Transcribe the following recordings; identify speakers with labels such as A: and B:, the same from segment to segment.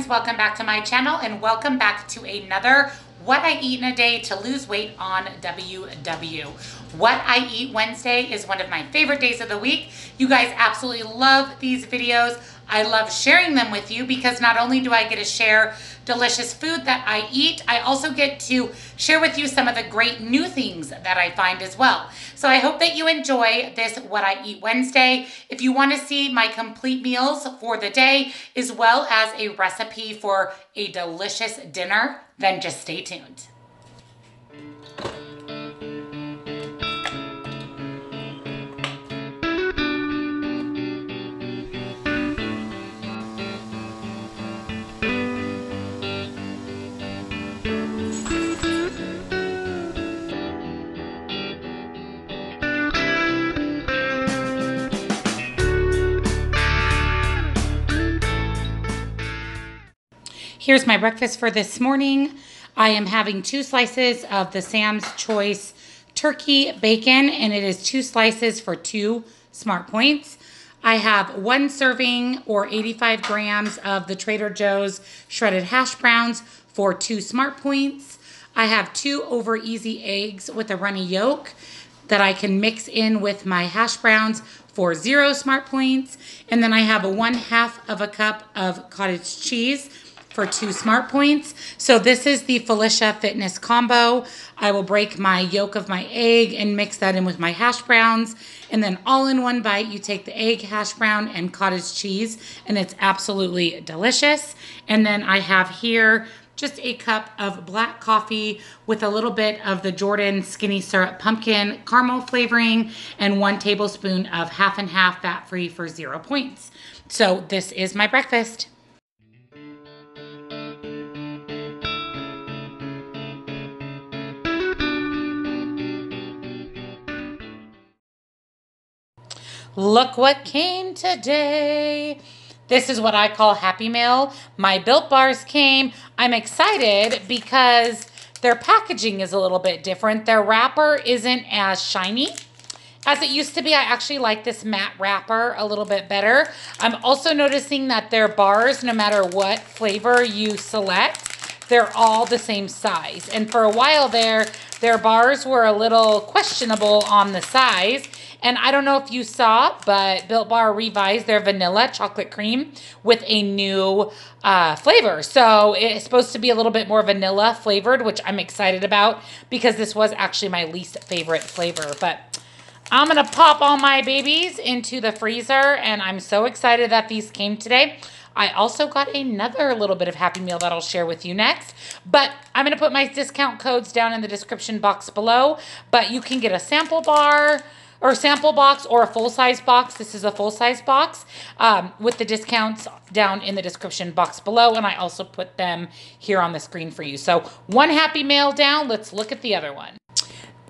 A: friends, welcome back to my channel and welcome back to another What I Eat in a Day to Lose Weight on WW. What I Eat Wednesday is one of my favorite days of the week. You guys absolutely love these videos. I love sharing them with you because not only do I get to share delicious food that I eat, I also get to share with you some of the great new things that I find as well. So I hope that you enjoy this What I Eat Wednesday. If you want to see my complete meals for the day, as well as a recipe for a delicious dinner, then just stay tuned. Here's my breakfast for this morning. I am having 2 slices of the Sam's Choice turkey bacon, and it is 2 slices for 2 smart points. I have 1 serving or 85 grams of the Trader Joe's shredded hash browns for 2 smart points. I have 2 over easy eggs with a runny yolk that I can mix in with my hash browns for 0 smart points. And then I have a 1/2 cup of cottage cheese for 2 smart points. So this is the Felicia Fitness combo. I will break my yolk of my egg and mix that in with my hash browns. And then all in one bite, you take the egg, hash brown, and cottage cheese, and it's absolutely delicious. And then I have here just a cup of black coffee with a little bit of the Jordan Skinny Syrup Pumpkin Caramel flavoring and 1 tablespoon of half and half fat-free for 0 points. So this is my breakfast. Look what came today. This is what I call Happy Meal. My Built Bars came. I'm excited because their packaging is a little bit different. Their wrapper isn't as shiny as it used to be. I actually like this matte wrapper a little bit better. I'm also noticing that their bars, no matter what flavor you select, they're all the same size. And for a while there, their bars were a little questionable on the size. And I don't know if you saw, but Built Bar revised their vanilla chocolate cream with a new flavor. So it's supposed to be a little bit more vanilla flavored, which I'm excited about because this was actually my least favorite flavor. But I'm going to pop all my babies into the freezer, and I'm so excited that these came today. I also got another little bit of Happy Meal that I'll share with you next. But I'm going to put my discount codes down in the description box below. But you can get a sample bar or sample box or a full-size box. This is a full-size box with the discounts down in the description box below. And I also put them here on the screen for you. So 1 Happy Meal down. Let's look at the other one.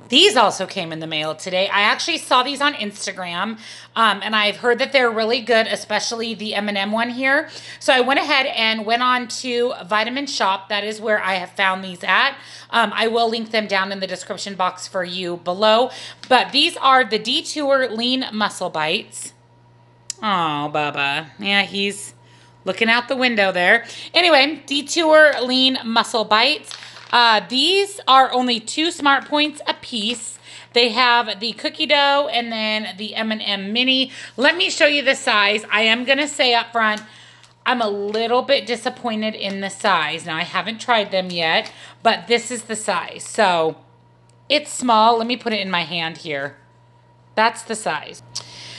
A: These also came in the mail today. I actually saw these on Instagram, and I've heard that they're really good, especially the M&M one here. So I went ahead and went on to Vitamin Shop. That is where I have found these at. I will link them down in the description box for you below. But these are the Detour Lean Muscle Bites. Oh, Bubba. Yeah, he's looking out the window there. Anyway, Detour Lean Muscle Bites. These are only 2 smart points a piece. They have the cookie dough and then the M&M mini. Let me show you the size. I am going to say up front, I'm a little bit disappointed in the size. Now, I haven't tried them yet, but this is the size. So it's small. Let me put it in my hand here. That's the size.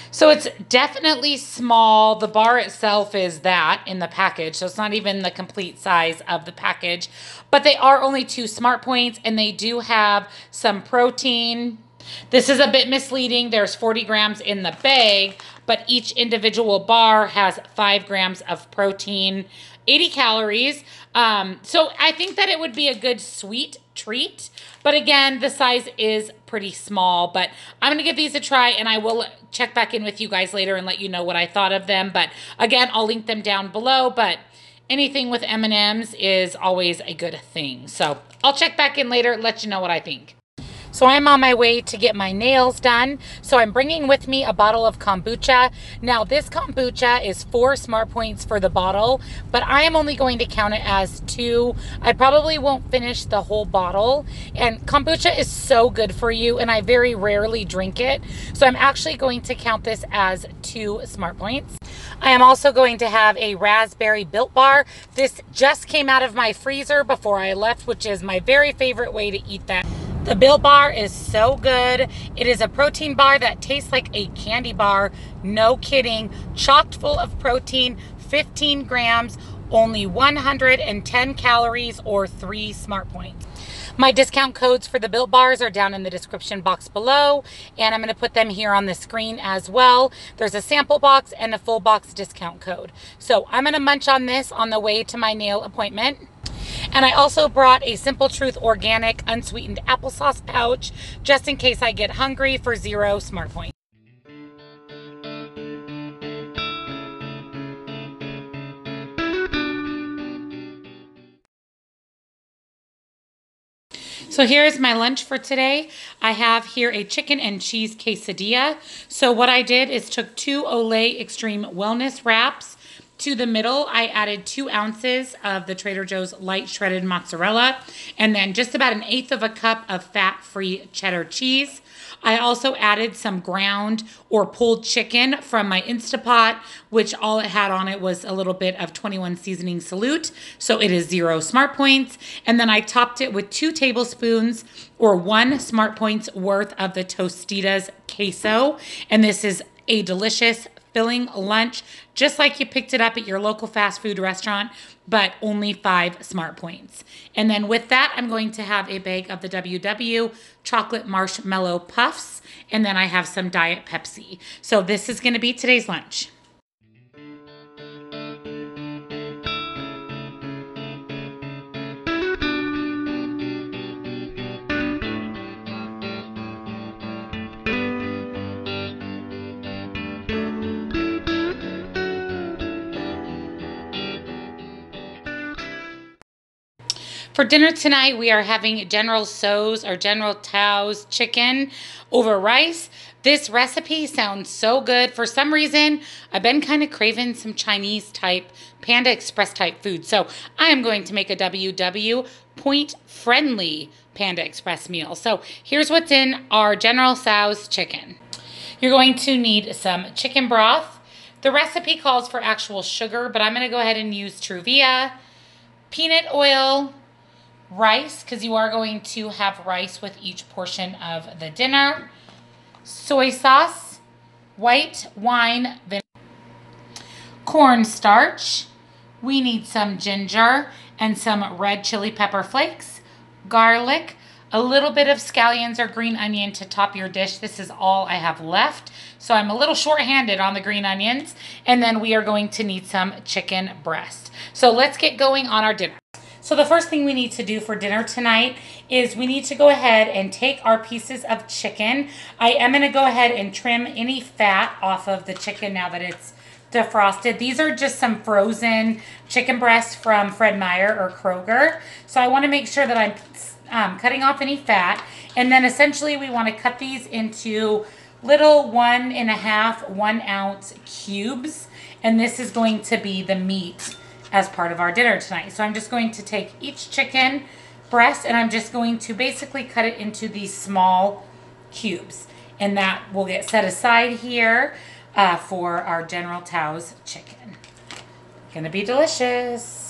A: So it's definitely small. The bar itself is that in the package. So it's not even the complete size of the package. But they are only 2 smart points, and they do have some protein. This is a bit misleading. There's 40 grams in the bag, but each individual bar has 5 grams of protein, 80 calories. So I think that it would be a good sweet treat. But again, the size is pretty small. But I'm going to give these a try, and I will check back in with you guys later and let you know what I thought of them. But again, I'll link them down below. But anything with M&Ms is always a good thing. So I'll check back in later, let you know what I think. So I'm on my way to get my nails done. So I'm bringing with me a bottle of kombucha. Now this kombucha is 4 smart points for the bottle, but I am only going to count it as 2. I probably won't finish the whole bottle. And kombucha is so good for you, and I very rarely drink it. So I'm actually going to count this as 2 smart points. I am also going to have a raspberry Built Bar. This just came out of my freezer before I left, which is my very favorite way to eat that. The Built Bar is so good. It is a protein bar that tastes like a candy bar. No kidding. Chocked full of protein, 15 grams, only 110 calories, or 3 smart points. My discount codes for the Built Bars are down in the description box below, and I'm going to put them here on the screen as well. There's a sample box and a full box discount code. So I'm going to munch on this on the way to my nail appointment. And I also brought a Simple Truth organic unsweetened applesauce pouch just in case I get hungry for 0 smart points. So here's my lunch for today. I have here a chicken and cheese quesadilla. So what I did is took 2 Olay Extreme Wellness wraps. To the middle, I added 2 ounces of the Trader Joe's light shredded mozzarella, and then just about 1/8 of a cup of fat-free cheddar cheese. I also added some ground or pulled chicken from my Instapot, which all it had on it was a little bit of 21 seasoning salute. So it is 0 smart points. And then I topped it with 2 tablespoons or 1 smart points worth of the Tostitas queso. And this is a delicious filling lunch, just like you picked it up at your local fast food restaurant, but only 5 smart points. And then with that, I'm going to have a bag of the WW chocolate marshmallow puffs, and then I have some Diet Pepsi. So this is going to be today's lunch. For dinner tonight, we are having General Tso's or General Tao's chicken over rice. This recipe sounds so good. For some reason, I've been kind of craving some Chinese type, Panda Express type food. So I am going to make a WW point friendly Panda Express meal. So here's what's in our General Tso's chicken. You're going to need some chicken broth. The recipe calls for actual sugar, but I'm going to go ahead and use Truvia, peanut oil, rice, because you are going to have rice with each portion of the dinner, soy sauce, white wine vinegar, cornstarch. We need some ginger and some red chili pepper flakes, garlic, a little bit of scallions or green onion to top your dish. This is all I have left, so I'm a little short-handed on the green onions. And then we are going to need some chicken breast. So let's get going on our dinner. So the first thing we need to do for dinner tonight is we need to go ahead and take our pieces of chicken. I am going to go ahead and trim any fat off of the chicken now that it's defrosted. These are just some frozen chicken breasts from Fred Meyer or Kroger. So I want to make sure that I'm cutting off any fat. And then essentially we want to cut these into little 1.5 1 ounce cubes. And this is going to be the meat as part of our dinner tonight. So I'm just going to take each chicken breast and I'm just going to basically cut it into these small cubes. And that will get set aside here for our General Tso's chicken. Gonna be delicious.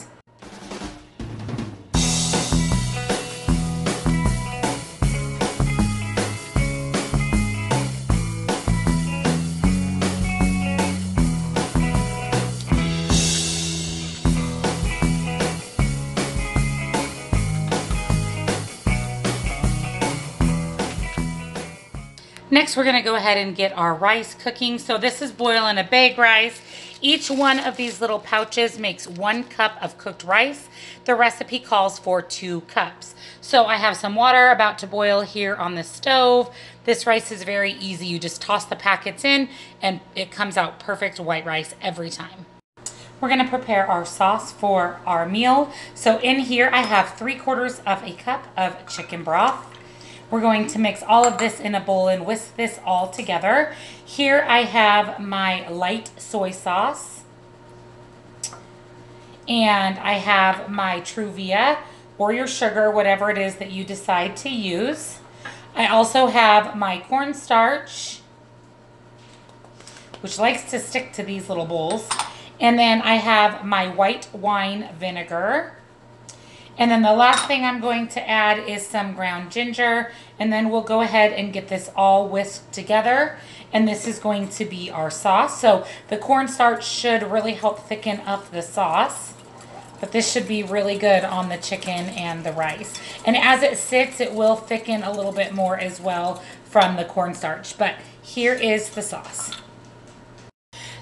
A: Next, we're going to go ahead and get our rice cooking. So this is boiling a bag rice. Each one of these little pouches makes 1 cup of cooked rice. The recipe calls for 2 cups. So I have some water about to boil here on the stove. This rice is very easy. You just toss the packets in and it comes out perfect white rice every time. We're going to prepare our sauce for our meal. So in here I have 3/4 of a cup of chicken broth. We're going to mix all of this in a bowl and whisk this all together. Here I have my light soy sauce. And I have my Truvia or your sugar, whatever it is that you decide to use. I also have my cornstarch, which likes to stick to these little bowls. And then I have my white wine vinegar. And then the last thing I'm going to add is some ground ginger. And then we'll go ahead and get this all whisked together. And this is going to be our sauce. So the cornstarch should really help thicken up the sauce. But this should be really good on the chicken and the rice. And as it sits, it will thicken a little bit more as well from the cornstarch. But here is the sauce.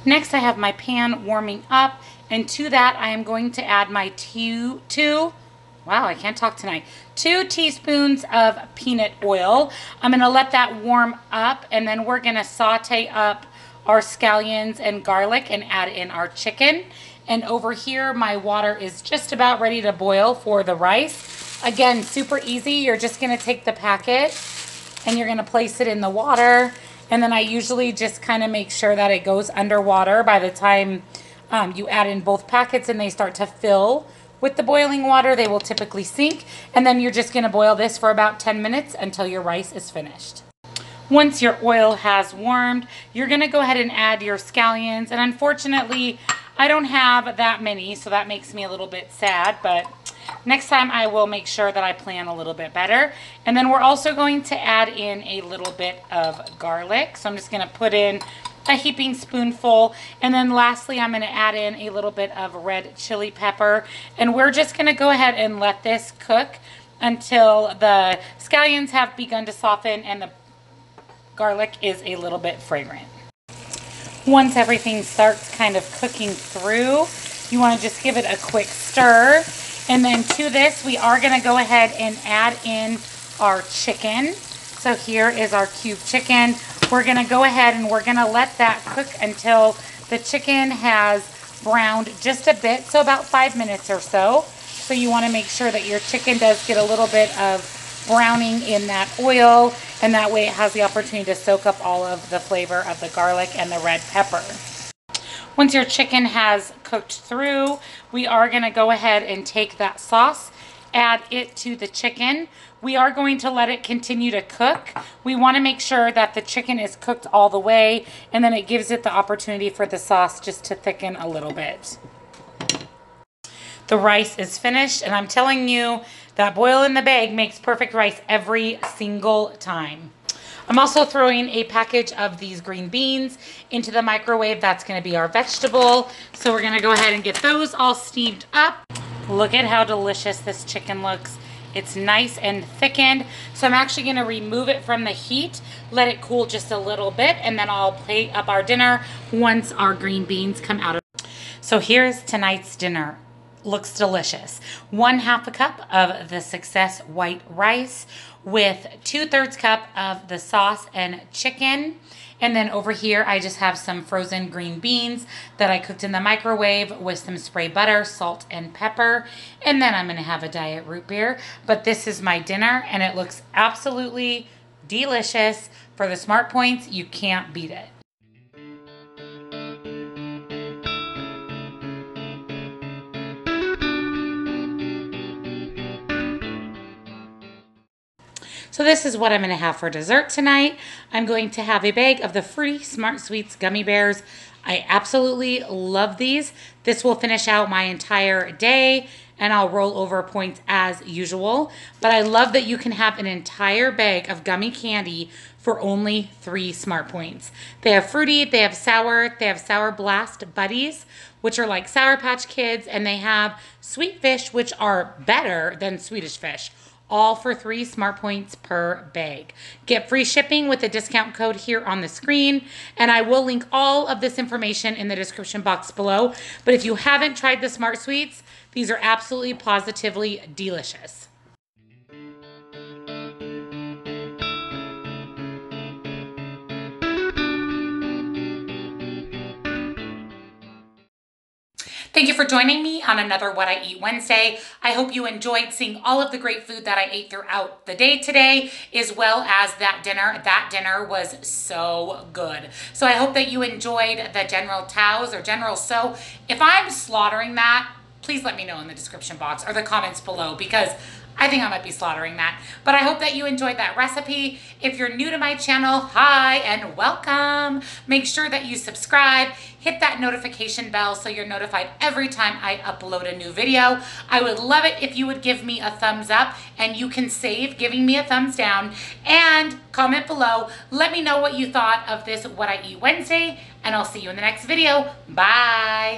A: Next, I have my pan warming up. And to that, I am going to add my wow, I can't talk tonight. 2 teaspoons of peanut oil. I'm gonna let that warm up, and then we're gonna saute up our scallions and garlic and add in our chicken. And over here, my water is just about ready to boil for the rice. Again, super easy. You're just gonna take the packet and you're gonna place it in the water. And then I usually just kind of make sure that it goes underwater by the time you add in both packets and they start to fill with the boiling water. They will typically sink. And then you're just gonna boil this for about 10 minutes until your rice is finished. Once your oil has warmed, you're gonna go ahead and add your scallions. And unfortunately, I don't have that many, so that makes me a little bit sad, but next time I will make sure that I plan a little bit better. And then we're also going to add in a little bit of garlic. So I'm just gonna put in a heaping spoonful. And then lastly, I'm gonna add in a little bit of red chili pepper. And we're just gonna go ahead and let this cook until the scallions have begun to soften and the garlic is a little bit fragrant. Once everything starts kind of cooking through, you want to just give it a quick stir. And then to this, we are going to go ahead and add in our chicken. So here is our cubed chicken. We're going to go ahead and we're going to let that cook until the chicken has browned just a bit, so about 5 minutes or so. So you want to make sure that your chicken does get a little bit of browning in that oil, and that way it has the opportunity to soak up all of the flavor of the garlic and the red pepper. Once your chicken has cooked through, we are going to go ahead and take that sauce, add it to the chicken. We are going to let it continue to cook. We want to make sure that the chicken is cooked all the way, and then it gives it the opportunity for the sauce just to thicken a little bit. The rice is finished, and I'm telling you, that boil in the bag makes perfect rice every single time. I'm also throwing a package of these green beans into the microwave. That's going to be our vegetable. So we're going to go ahead and get those all steamed up. Look at how delicious this chicken looks. It's nice and thickened. So I'm actually going to remove it from the heat, let it cool just a little bit, and then I'll plate up our dinner once our green beans come out of it. So here's tonight's dinner. Looks delicious. 1/2 cup of the Success white rice with 2/3 cup of the sauce and chicken. And then over here, I just have some frozen green beans that I cooked in the microwave with some spray butter, salt, and pepper. And then I'm gonna have a diet root beer. But this is my dinner and it looks absolutely delicious. For the smart points, you can't beat it. So this is what I'm going to have for dessert tonight. I'm going to have a bag of the Fruity Smart Sweets gummy bears. I absolutely love these. This will finish out my entire day and I'll roll over points as usual. But I love that you can have an entire bag of gummy candy for only 3 smart points. They have fruity, they have Sour Blast Buddies, which are like Sour Patch Kids, and they have Sweet Fish, which are better than Swedish Fish. All for 3 smart points per bag. Get free shipping with the discount code here on the screen, and I will link all of this information in the description box below. But if you haven't tried the Smart Sweets, these are absolutely positively delicious. Thank Thank you for joining me on another What I Eat Wednesday. I hope you enjoyed seeing all of the great food that I ate throughout the day today, as well as that dinner. That dinner was so good. So I hope that you enjoyed the General Tao's or General So. If I'm slaughtering that, please let me know in the description box or the comments below, because I think I might be slaughtering that. But I hope that you enjoyed that recipe. If you're new to my channel, hi and welcome. Make sure that you subscribe, hit that notification bell so you're notified every time I upload a new video. I would love it if you would give me a thumbs up, and you can save giving me a thumbs down, and comment below. Let me know what you thought of this What I Eat Wednesday, and I'll see you in the next video. Bye.